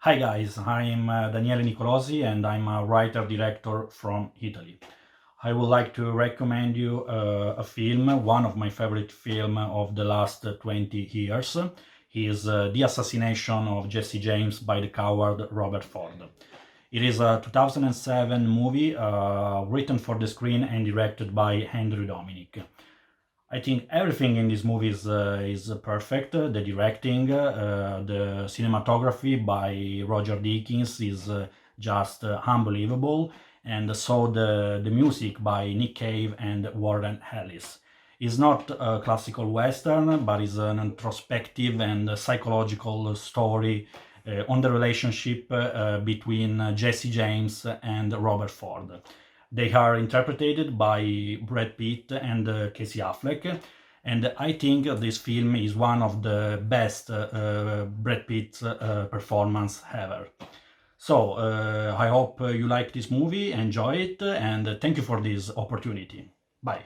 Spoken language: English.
Hi guys, I'm Daniele Nicolosi and I'm a writer-director from Italy. I would like to recommend you a film, one of my favorite film of the last 20 years. Is The Assassination of Jesse James by the coward Robert Ford. It is a 2007 movie written for the screen and directed by Andrew Dominic. I think everything in this movie is perfect. The directing, the cinematography by Roger Deakins is just unbelievable, and so the music by Nick Cave and Warren Ellis. It's not a classical western, but is an introspective and psychological story on the relationship between Jesse James and Robert Ford. They are interpreted by Brad Pitt and Casey Affleck, and I think this film is one of the best Brad Pitt performance ever. So I hope you like this movie, enjoy it, and thank you for this opportunity. Bye.